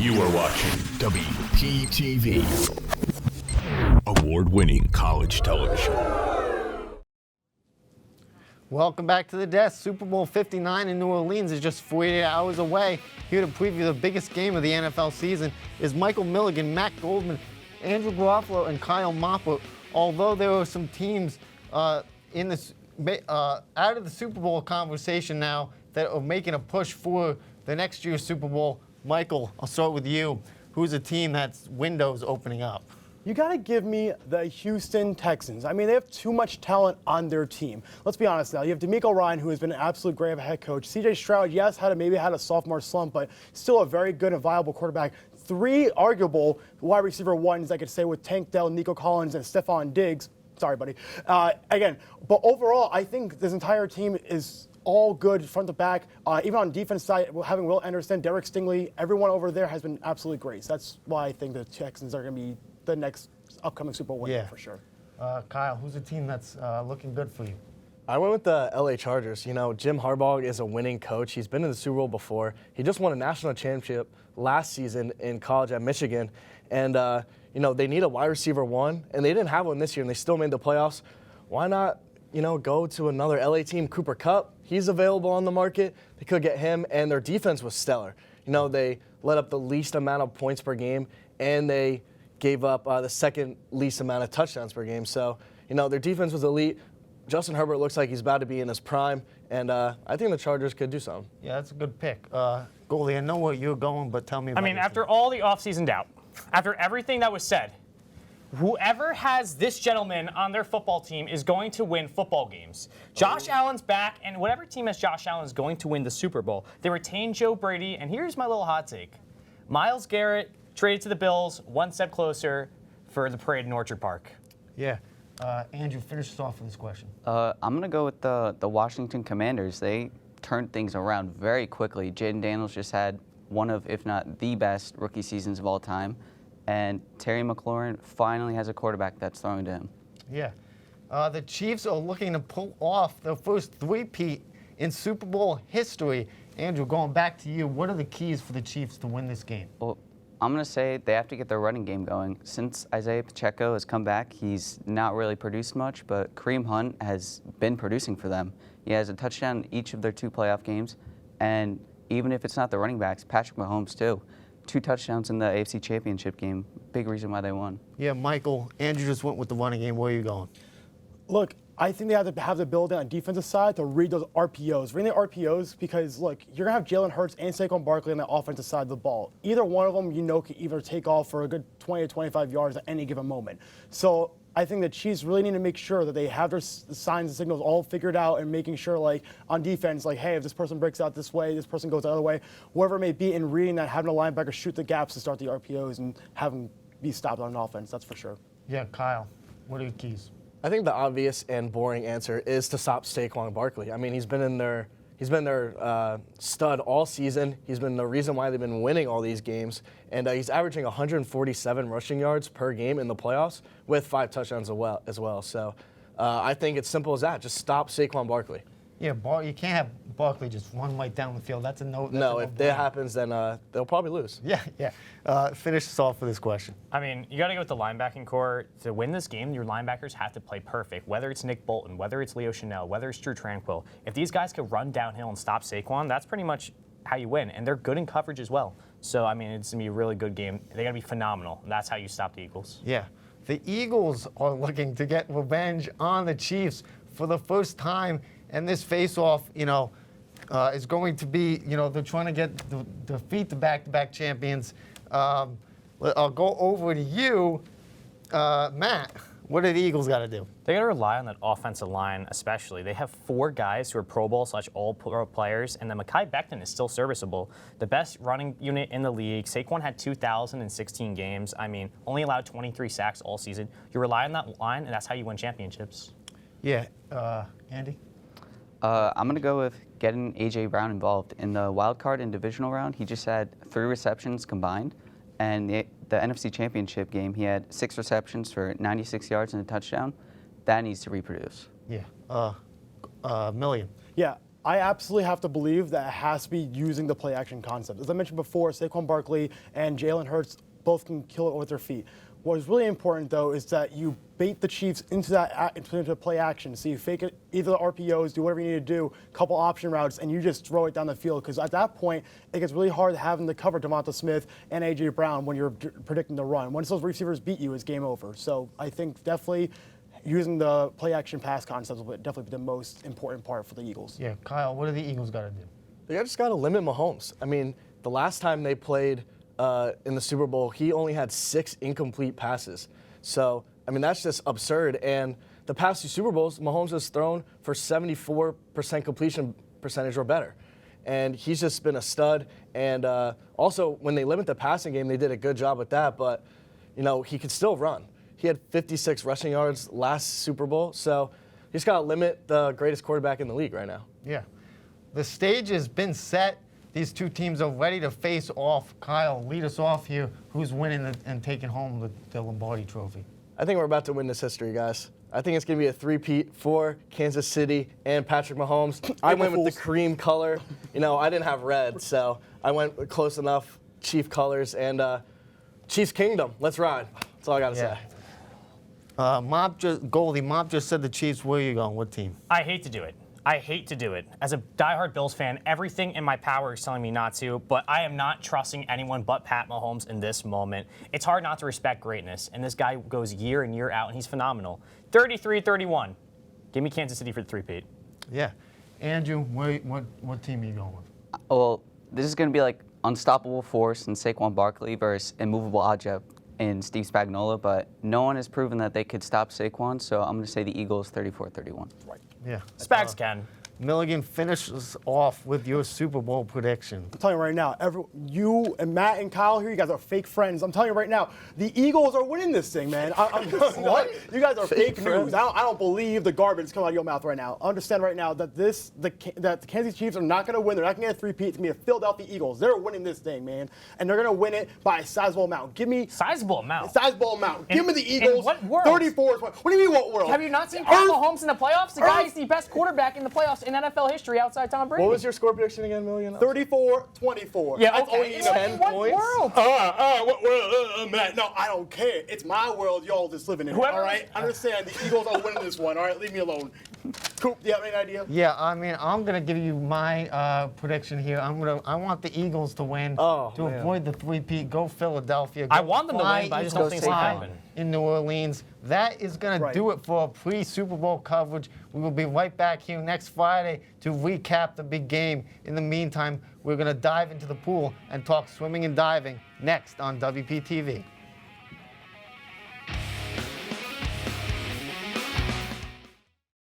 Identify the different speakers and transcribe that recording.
Speaker 1: You are watching WPTV, award-winning college television.
Speaker 2: Welcome back to the desk. Super Bowl 59 in New Orleans is just 48 hours away. Here to preview the biggest game of the NFL season is Michael Milligan, Matt Goldman, Andrew Garofalo, and Kyle Moppert. Although there are some teams in this out of the Super Bowl conversation now that are making a push for the next year's Super Bowl. Michael, I'll start with you. Who's a team that's windows opening up?
Speaker 3: You got to give me the Houston Texans. I mean, they have too much talent on their team. Let's be honest now. You have DeMeco Ryan, who has been an absolute great head coach. C.J. Stroud, yes, maybe had a sophomore slump, but still a very good and viable quarterback. 3 arguable wide receiver ones, I could say, with Tank Dell, Nico Collins, and Stephon Diggs. Sorry, buddy. But overall, I think this entire team is all good front to back. Even on defense side, having Will Anderson, Derek Stingley, everyone over there has been absolutely great. So that's why I think the Texans are going to be the next upcoming Super Bowl winner for sure.
Speaker 2: Kyle, who's a team that's looking good for you?
Speaker 4: I went with the LA Chargers. You know, Jim Harbaugh is a winning coach. He's been in the Super Bowl before. He just won a national championship last season in college at Michigan. And, they need a wide receiver one, and they didn't have one this year, and they still made the playoffs. Why not, go to another LA team? Cooper Kupp, he's available on the market. They could get him, and their defense was stellar. They let up the least amount of points per game, and they gave up the second least amount of touchdowns per game. So, their defense was elite. Justin Herbert looks like he's about to be in his prime, and I think the Chargers could do something.
Speaker 2: Yeah, that's a good pick. Goldie, I know where you're going, but tell me about it.
Speaker 5: After all the offseason doubt, after everything that was said, whoever has this gentleman on their football team is going to win football games. Josh Allen's back, and whatever team has Josh Allen is going to win the Super Bowl. They retain Joe Brady, and here's my little hot take. Myles Garrett traded to the Bills, one step closer for the parade in Orchard Park.
Speaker 2: Yeah. Andrew, finish us off with this question.
Speaker 6: I'm going to go with the Washington Commanders. They turned things around very quickly. Jaden Daniels just had one of, if not the best, rookie seasons of all time. And Terry McLaurin finally has a quarterback that's throwing to him.
Speaker 2: Yeah. The Chiefs are looking to pull off their first three-peat in Super Bowl history. Andrew, going back to you, what are the keys for the Chiefs to win this game?
Speaker 6: Well, I'm going to say they have to get their running game going. Since Isaiah Pacheco has come back, he's not really produced much, but Kareem Hunt has been producing for them. He has a touchdown in each of their 2 playoff games, and even if it's not the running backs, Patrick Mahomes too. 2 touchdowns in the AFC Championship game. Big reason why they won.
Speaker 2: Yeah, Michael, Andrew just went with the running game. Where are you going?
Speaker 3: Look, I think they have to have the ability on the defensive side to read those RPOs. Reading the RPOs because, look, you're going to have Jalen Hurts and Saquon Barkley on the offensive side of the ball. Either one of them, can either take off for a good 20 to 25 yards at any given moment. So I think the Chiefs really need to make sure that they have their signs and signals all figured out and making sure, on defense, hey, if this person breaks out this way, this person goes the other way, whatever it may be, in reading that, having a linebacker shoot the gaps to start the RPOs and have them be stopped on offense, that's for sure.
Speaker 2: Yeah, Kyle, what are your keys?
Speaker 4: I think the obvious and boring answer is to stop Saquon Barkley. I mean, he's been their stud all season. He's been the reason why they've been winning all these games. And he's averaging 147 rushing yards per game in the playoffs with 5 touchdowns as well. So I think it's simple as that. Just stop Saquon Barkley.
Speaker 2: Yeah, you can't have Barkley just run right down the field. That's a no.
Speaker 4: No, if that happens, then they'll probably lose.
Speaker 2: Yeah. Finish us off with this question.
Speaker 5: You got to go with the linebacking core. To win this game, your linebackers have to play perfect. Whether it's Nick Bolton, whether it's Leo Chanel, whether it's Drew Tranquill. If these guys could run downhill and stop Saquon, that's pretty much how you win. And they're good in coverage as well. So, it's going to be a really good game. They got to be phenomenal. And that's how you stop the Eagles.
Speaker 2: Yeah. The Eagles are looking to get revenge on the Chiefs for the first time. And this face-off, is going to be, they're trying to defeat the back-to-back champions. I'll go over to you, Matt. What do the Eagles got to do?
Speaker 5: They got to rely on that offensive line, especially. They have 4 guys who are Pro Bowl / All-Pro players, and then Mekhi Becton is still serviceable. The best running unit in the league. Saquon had 2,016 games. Only allowed 23 sacks all season. You rely on that line, and that's how you win championships.
Speaker 2: Yeah, Andy?
Speaker 6: I'm going to go with getting A.J. Brown involved. In the wild card and divisional round, he just had 3 receptions combined. And the NFC Championship game, he had 6 receptions for 96 yards and a touchdown. That needs to reproduce.
Speaker 2: Yeah. Milligan.
Speaker 3: Yeah. I absolutely have to believe that it has to be using the play action concept. As I mentioned before, Saquon Barkley and Jalen Hurts both can kill it with their feet. What is really important, though, is that you bait the Chiefs into play action. So you fake it, either the RPOs, do whatever you need to do, couple option routes, and you just throw it down the field. Because at that point, it gets really hard having to cover Devonta Smith and A.J. Brown when you're predicting the run. Once those receivers beat you, it's game over. So I think definitely using the play action pass concept will definitely be the most important part for the Eagles.
Speaker 2: Yeah, Kyle, what do the Eagles got to do?
Speaker 4: They just got to limit Mahomes. I mean, the last time they played in the Super Bowl, he only had 6 incomplete passes. So, I mean, that's just absurd. And the past 2 Super Bowls, Mahomes has thrown for 74% completion percentage or better. And he's just been a stud. And also, when they limit the passing game, they did a good job with that. But, you know, he could still run. He had 56 rushing yards last Super Bowl. So, you just got to limit the greatest quarterback in the league right now.
Speaker 2: Yeah. The stage has been set. These two teams are ready to face off. Kyle, lead us off here. Who's winning and taking home the Lombardi trophy?
Speaker 4: I think we're about to win this history, guys. I think it's going to be a three-peat for Kansas City and Patrick Mahomes. I went with the cream color. You know, I didn't have red, so I went close enough. Chief colors and Chiefs Kingdom. Let's ride. That's all I got to say.
Speaker 2: Goldie, Mopp just said the Chiefs. Where are you going? What team?
Speaker 5: I hate to do it. I hate to do it. As a diehard Bills fan, everything in my power is telling me not to, but I am not trusting anyone but Pat Mahomes in this moment. It's hard not to respect greatness, and this guy goes year in, year out, and he's phenomenal. 33-31. Give me Kansas City for the three-peat.
Speaker 2: Yeah. Andrew, what team are you going with?
Speaker 6: Well, this is going to be like unstoppable force in Saquon Barkley versus immovable object in Steve Spagnuolo, but no one has proven that they could stop Saquon, so I'm going to say the Eagles 34-31.
Speaker 3: Right.
Speaker 2: Yeah.
Speaker 5: Spags can.
Speaker 2: Milligan finishes off with your Super Bowl prediction.
Speaker 3: I'm telling you right now, you and Matt and Kyle here, you guys are fake friends. I'm telling you right now, the Eagles are winning this thing, man. What? You guys are fake news. I don't believe the garbage coming out of your mouth right now. Understand right now that the Kansas City Chiefs are not going to win. They're not going to get a three-peat. It's going to be the Philadelphia Eagles. They're winning this thing, man. And they're going to win it by a sizable amount. Give me
Speaker 5: Sizable amount.
Speaker 3: Give me the Eagles.
Speaker 5: In what world?
Speaker 3: 34. What do you mean what world?
Speaker 5: Have you not seen Pat Mahomes in the playoffs? The guy is the best quarterback in the playoffs in NFL history outside Tom Brady.
Speaker 4: What was your score prediction again, Milligan?
Speaker 3: 34-24.
Speaker 5: Yeah,
Speaker 3: That's
Speaker 5: okay.
Speaker 3: all you
Speaker 5: In
Speaker 3: need.
Speaker 5: what world?
Speaker 3: What world? Matt, no, I don't care. It's my world. Y'all just living in it.
Speaker 5: Whoever-
Speaker 3: All right? Understand, the Eagles are winning this one. All right? Leave me alone. Coop, do you have any idea?
Speaker 2: Yeah, I mean, I'm gonna give you my prediction here. I want the Eagles to win to avoid the three-peat. Go Philadelphia.
Speaker 5: I want them to win, but I just don't think it's going to happen.
Speaker 2: In New Orleans. That is going to do it for our pre-Super Bowl coverage. We will be right back here next Friday to recap the big game. In the meantime, we're going to dive into the pool and talk swimming and diving next on WPTV.